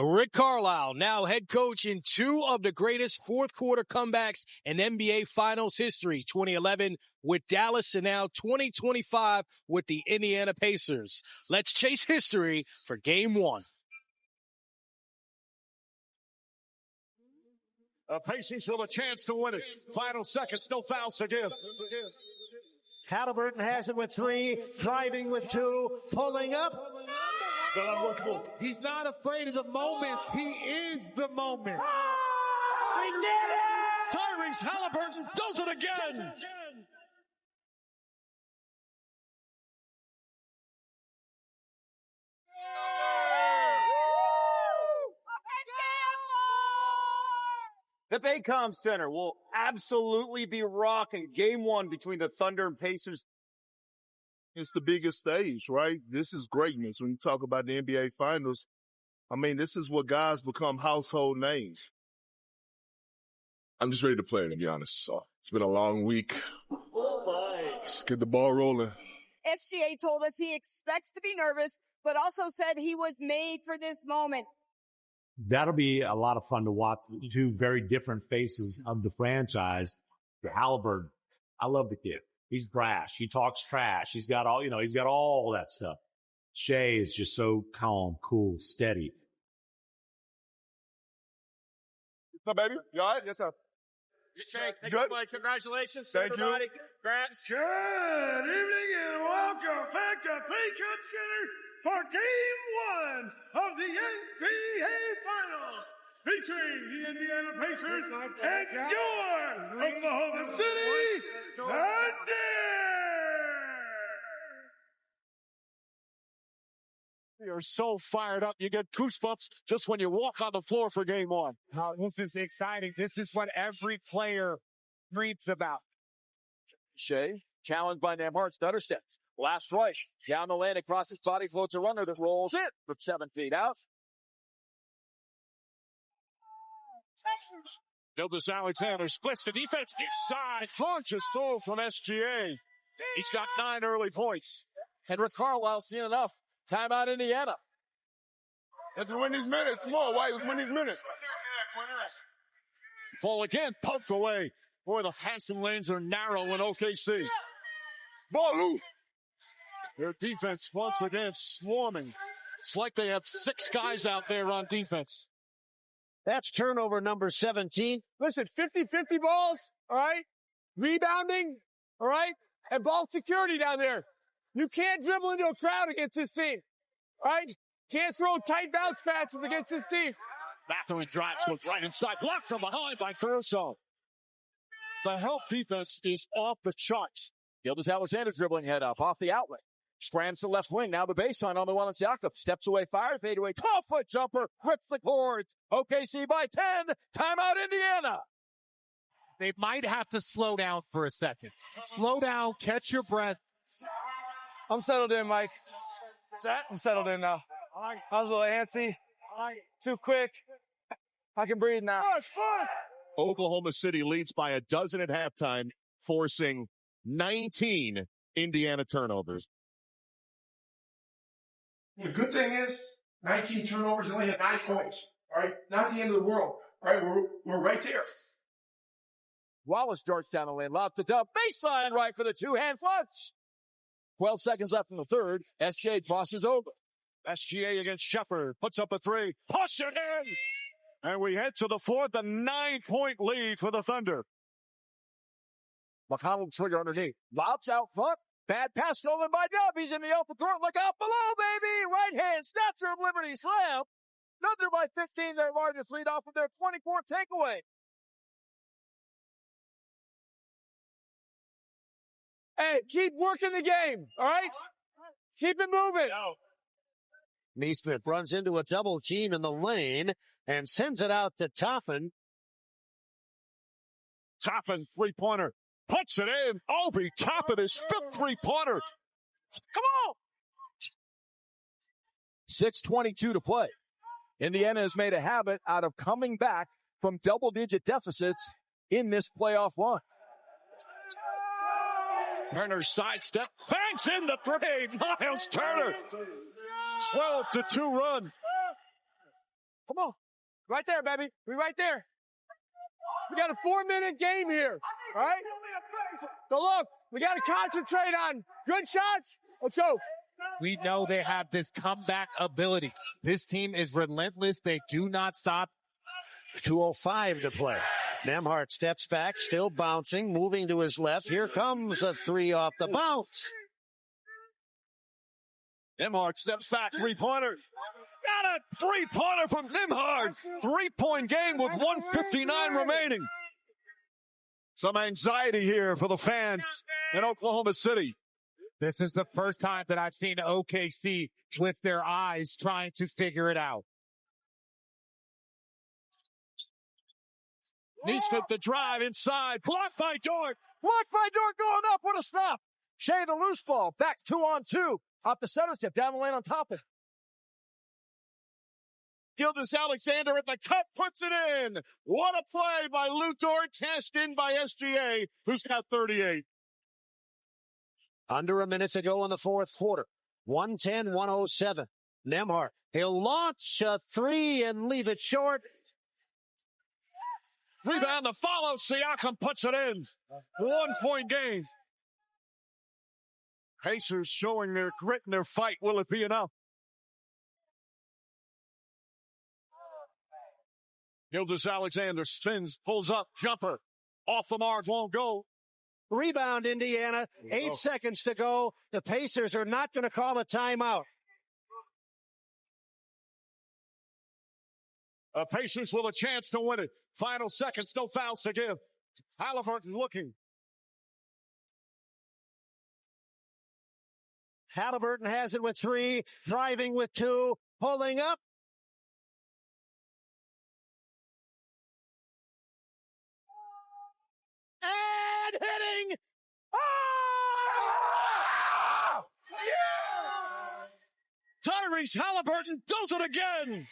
Rick Carlisle, now head coach in two of the greatest fourth-quarter comebacks in NBA Finals history, 2011 with Dallas and now 2025 with the Indiana Pacers. Let's chase history for Game 1. Pacers with a chance to win it. Final seconds, no fouls to give. Halliburton has it with 3, driving with 2, pulling up. He's not afraid of the moment. He is the moment. He did it! Tyrese Halliburton does it again. The Baycom Center will absolutely be rocking Game 1 between the Thunder and Pacers. It's the biggest stage, right? This is greatness. When you talk about the NBA Finals, I mean, this is what guys become household names. I'm just ready to play, to be honest. So it's been a long week. Let's get the ball rolling. SGA told us he expects to be nervous, but also said he was made for this moment. That'll be a lot of fun to watch. Two very different faces of the franchise. Halliburton, I love the kid. He's brash. He talks trash. He's got all that stuff. Shea is just so calm, cool, steady. What's up, baby? You all right? Yes, sir. Shaq, Good. Congratulations. Thank you. Congrats. Good evening and welcome back to Baycom Center for Game 1 of the NBA Finals, featuring the Indiana Pacers and your Oklahoma City Thunder. You're so fired up. You get goosebumps just when you walk on the floor for Game 1. Oh, this is exciting. This is what every player dreams about. Shea, challenged by Nembhard, stutter steps. Last right, down the lane, across his body, floats a runner that rolls in from 7 feet out. Gilgeous-Alexander splits the defense inside. Gorgeous throw from SGA. He's got 9 early points. And Rick Carlisle seen enough. Timeout, Indiana. Let's win these minutes. Come on, White. Let's win these minutes. Ball again, pumped away. Boy, the passing lanes are narrow in OKC. Ball loose. Their defense once again swarming. It's like they have 6 guys out there on defense. That's turnover number 17. Listen, 50-50 balls, all right? Rebounding, all right? And ball security down there. You can't dribble into a crowd against this team, all right? Can't throw tight bounce passes against this team. Mathurin drives, goes right inside. Blocked from behind by Caruso. The help defense is off the charts. Gilgeous-Alexander dribbling head up off the outlet. Scrams to left wing. Now the baseline on the one. Siakam steps away, fires, fadeaway, 12-foot jumper, rips the boards. OKC by 10. Timeout, Indiana. They might have to slow down for a second. Slow down, catch your breath. I'm settled in, Mike. I'm settled in now. I was a little antsy. Too quick. I can breathe now. Oklahoma City leads by 12 at halftime, forcing 19 Indiana turnovers. The good thing is, 19 turnovers and only had 9 points. All right, not the end of the world. All right, we're right there. Wallace darts down the lane, lobs the dub, baseline right for the two-hand flush. 12 seconds left in the third. SGA crosses over. SGA against Shepard, puts up a 3, push it in! And we head to the fourth, a 9-point lead for the Thunder. McConnell trigger underneath. Lobs out front. Bad pass stolen by Dub. He's in the open court. Look out below, baby. Right hand snatcher of Liberty slam. Thunder by 15, their largest lead off of their 24th takeaway. Hey, keep working the game, all right? Keep it moving. Neesmith runs into a double team in the lane and sends it out to Toppin. Toppin, three-pointer. Puts it in. Obi Toppin, his 5th three-pointer. Come on! 6:22 to play. Indiana has made a habit out of coming back from double-digit deficits in this playoff run. Turner sidestep, banks in the 3. Miles Turner. 12-2 run. Come on. Right there, baby. We right there. We got a 4-minute game here, all right? So look, we got to concentrate on good shots. Let's go. We know they have this comeback ability. This team is relentless. They do not stop. 2:05 to play. Nembhard steps back, still bouncing, moving to his left. Here comes a three off the bounce. Nembhard steps back, three-pointer. Got a three-pointer from Nembhard. 3-point game with 1:59 remaining. Some anxiety here for the fans in Oklahoma City. This is the first time that I've seen OKC with their eyes trying to figure it out. Nesmith the drive inside. Blocked by Dort. Blocked by Dort going up. What a stop. Shea the loose ball. Back 2-on-2. Off the center step. Down the lane on top of it. Gilgeous-Alexander at the cup puts it in. What a play by Lou Dort. Cashed in by SGA, who's got 38. Under a minute to go in the fourth quarter. 110-107. Nembhard. He'll launch a three and leave it short. Rebound to follow. Siakam puts it in. 1-point game. Pacers showing their grit and their fight. Will it be enough? Gilgeous-Alexander spins, pulls up, jumper. Off the mark, won't go. Rebound, Indiana. 8 seconds to go. The Pacers are not going to call a timeout. Pacers with a chance to win it. Final seconds, no fouls to give. Halliburton looking. Halliburton has it with 3, driving with 2, pulling up. And hitting. Oh! Yeah! Tyrese Halliburton does it again.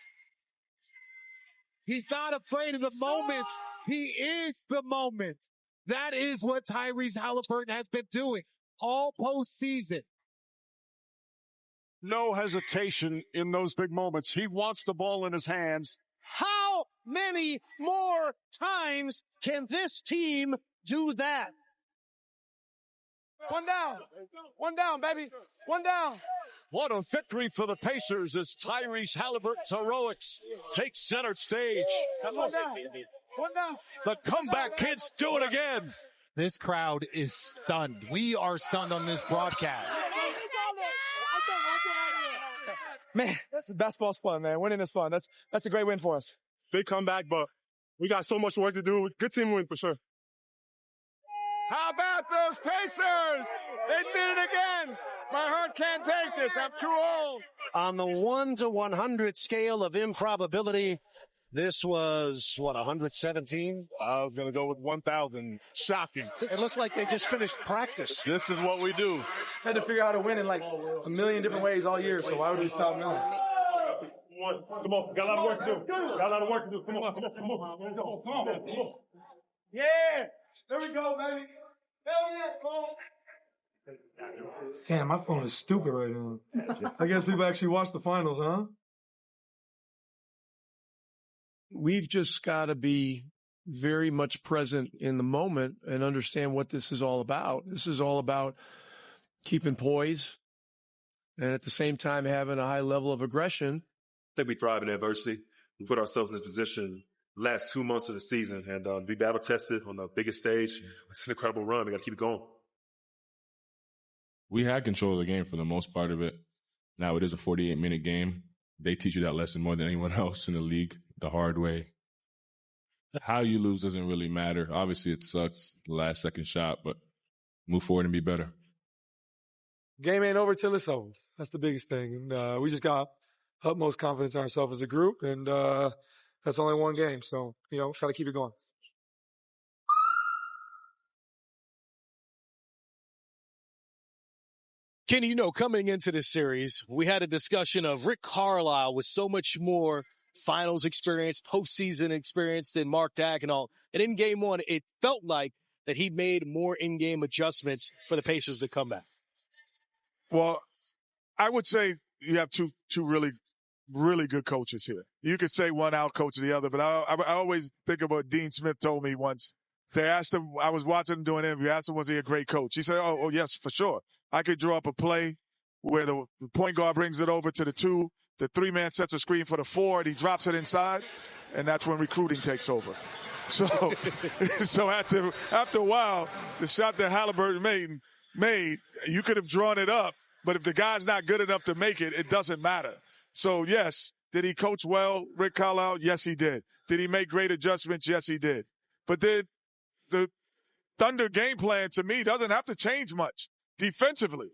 He's not afraid of the moment. He is the moment. That is what Tyrese Halliburton has been doing all postseason. No hesitation in those big moments. He wants the ball in his hands. How many more times can this team do that? One down. One down, baby. One down. What a victory for the Pacers as Tyrese Halliburton's heroics take center stage. One down. One down. The comeback kids do it again. This crowd is stunned. We are stunned on this broadcast. Man, basketball's fun, man. Winning is fun. That's a great win for us. Big comeback, but we got so much work to do. Good team win for sure. How about those Pacers? They did it again. My heart can't take this. I'm too old. On the 1 to 100 scale of improbability, this was, 117? I was going to go with 1,000. Shocking. It looks like they just finished practice. This is what we do. Had to figure out how to win in like a million different ways all year, so why would we stop now? Come on, got a lot of work to do. Got a lot of work to do. Come on. Yeah! There we go, baby. Hell yeah, come on. Damn, my phone is stupid right now. I guess people actually watch the finals, huh? We've just got to be very much present in the moment and understand what this is all about. This is all about keeping poise and at the same time having a high level of aggression. I think we thrive in adversity. We put ourselves in this position the last 2 months of the season and be battle tested on the biggest stage. It's an incredible run. We got to keep it going. We had control of the game for the most part of it. Now it is a 48-minute game. They teach you that lesson more than anyone else in the league, the hard way. How you lose doesn't really matter. Obviously, it sucks, the last second shot, but move forward and be better. Game ain't over till it's over. That's the biggest thing. And we just got utmost confidence in ourselves as a group, and that's only one game. So, got to keep it going. Kenny, coming into this series, we had a discussion of Rick Carlisle with so much more finals experience, postseason experience than Mark Daigneault. And in game one, it felt like that he made more in-game adjustments for the Pacers to come back. Well, I would say you have two really really good coaches here. You could say one out coach the other, but I always think of what Dean Smith told me once. They asked him, I was watching him doing an interview, asked him, was he a great coach? He said, oh, yes, for sure. I could draw up a play where the point guard brings it over to the 2, the 3-man sets a screen for the 4, and he drops it inside, and that's when recruiting takes over. So after a while, the shot that Halliburton made, you could have drawn it up, but if the guy's not good enough to make it, it doesn't matter. So, yes, did he coach well, Rick Carlisle? Yes, he did. Did he make great adjustments? Yes, he did. But then the Thunder game plan, to me, doesn't have to change much defensively.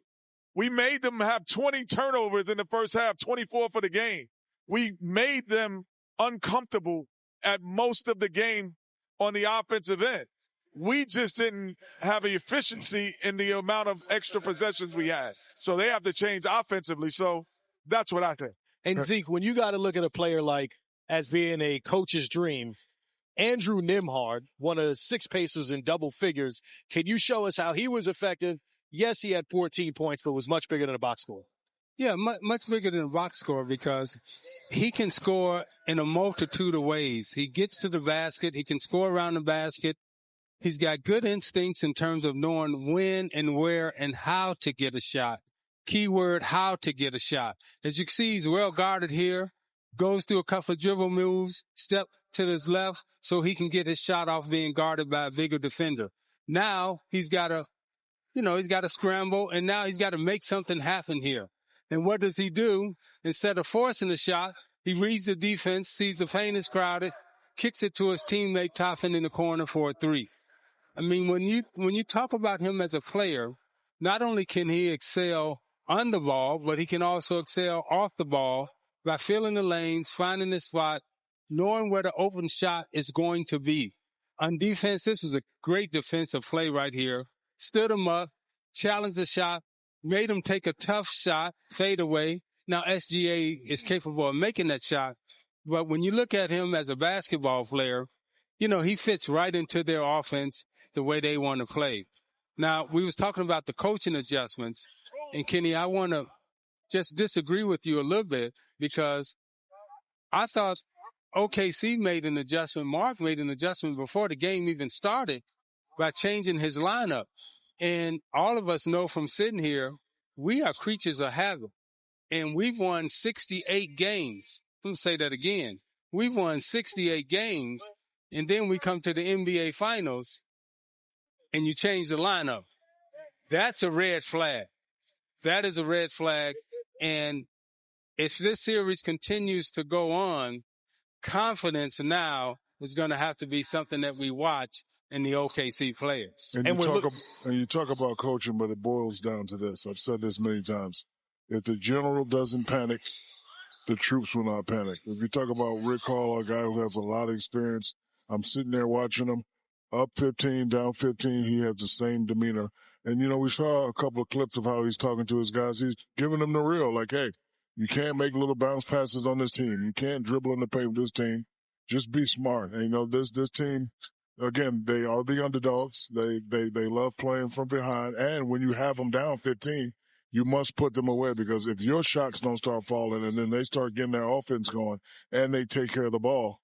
We made them have 20 turnovers in the first half, 24 for the game. We made them uncomfortable at most of the game on the offensive end. We just didn't have the efficiency in the amount of extra possessions we had. So they have to change offensively. So that's what I think. And Zeke, when you got to look at a player like as being a coach's dream, Andrew Nembhard, one of 6 Pacers in double figures, can you show us how he was effective? Yes, he had 14 points, but was much bigger than a box score. Yeah, much bigger than a box score because he can score in a multitude of ways. He gets to the basket. He can score around the basket. He's got good instincts in terms of knowing when and where and how to get a shot. Keyword, how to get a shot. As you can see, he's well guarded here, goes through a couple of dribble moves, step to his left so he can get his shot off being guarded by a bigger defender. Now he's got to scramble, and now he's got to make something happen here. And what does he do? Instead of forcing a shot, he reads the defense, sees the paint is crowded, kicks it to his teammate Toffin in the corner for a 3. I mean, when you talk about him as a player, not only can he excel on the ball, but he can also excel off the ball by filling the lanes, finding the spot, knowing where the open shot is going to be. On defense, this was a great defensive play right here. Stood him up, challenged the shot, made him take a tough shot, fade away. Now SGA is capable of making that shot, but when you look at him as a basketball player, he fits right into their offense the way they want to play. Now, we was talking about the coaching adjustments, and Kenny, I want to just disagree with you a little bit because I thought OKC made an adjustment. Mark made an adjustment before the game even started by changing his lineup. And all of us know from sitting here, we are creatures of habit. And we've won 68 games. Let me say that again. We've won 68 games, and then we come to the NBA Finals, and you change the lineup. That's a red flag. That is a red flag. And if this series continues to go on, confidence now is going to have to be something that we watch in the OKC players. And you talk about coaching, but it boils down to this. I've said this many times. If the general doesn't panic, the troops will not panic. If you talk about Rick Hall, a guy who has a lot of experience, I'm sitting there watching him. Up 15, down 15, he has the same demeanor. And, we saw a couple of clips of how he's talking to his guys. He's giving them the real, like, hey, you can't make little bounce passes on this team. You can't dribble in the paint with this team. Just be smart. And, this team, again, they are the underdogs. They love playing from behind. And when you have them down 15, you must put them away because if your shots don't start falling and then they start getting their offense going and they take care of the ball,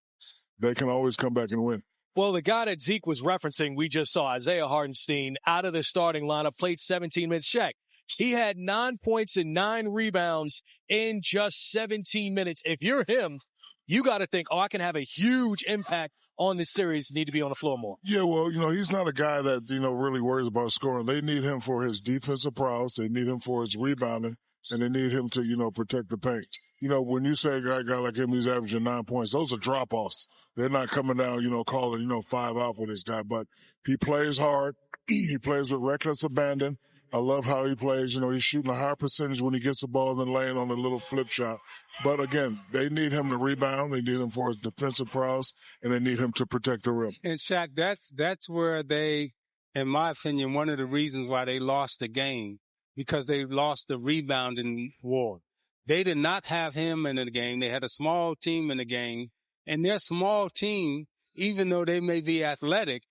they can always come back and win. Well, the guy that Zeke was referencing, we just saw, Isaiah Hartenstein, out of the starting lineup, played 17 minutes. Shaq, he had 9 points and 9 rebounds in just 17 minutes. If you're him, you got to think, I can have a huge impact on this series, need to be on the floor more. Yeah, well, he's not a guy that, really worries about scoring. They need him for his defensive prowess. They need him for his rebounding, and they need him to, protect the paint. When you say a guy like him, he's averaging 9 points, those are drop-offs. They're not coming down, calling, 5 out for this guy. But he plays hard. He plays with reckless abandon. I love how he plays. He's shooting a high percentage when he gets the ball in the lane on a little flip shot. But again, they need him to rebound. They need him for his defensive prowess, and they need him to protect the rim. And Shaq, that's where they, in my opinion, one of the reasons why they lost the game, because they lost the rebounding war. They did not have him in the game. They had a small team in the game. And their small team, even though they may be athletic,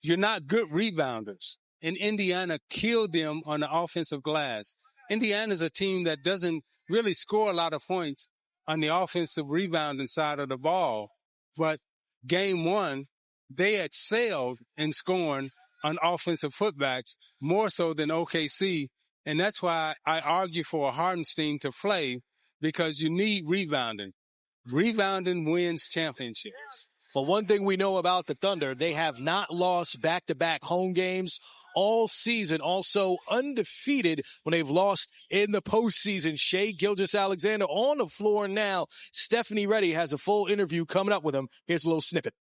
you're not good rebounders. And Indiana killed them on the offensive glass. Indiana's a team that doesn't really score a lot of points, on the offensive rebounding side of the ball. But game one, they excelled in scoring on offensive putbacks more so than OKC. And that's why I argue for a Hartenstein to play, because you need rebounding. Rebounding wins championships. But one thing we know about the Thunder, they have not lost back-to-back home games all season, also undefeated when they've lost in the postseason. Shai Gilgeous-Alexander on the floor now. Stephanie Reddy has a full interview coming up with him. Here's a little snippet.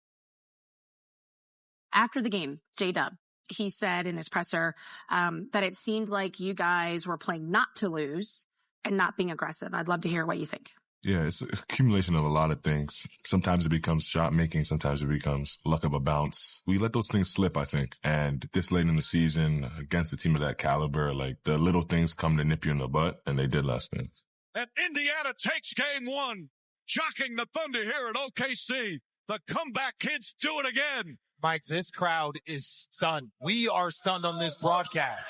After the game, J-Dub, he said in his presser that it seemed like you guys were playing not to lose and not being aggressive. I'd love to hear what you think. Yeah, it's an accumulation of a lot of things. Sometimes it becomes shot making. Sometimes it becomes luck of a bounce. We let those things slip, I think. And this late in the season, against a team of that caliber, like, the little things come to nip you in the butt, and they did last night. And Indiana takes game one, shocking the Thunder here at OKC. The comeback kids do it again. Mike, this crowd is stunned. We are stunned on this broadcast.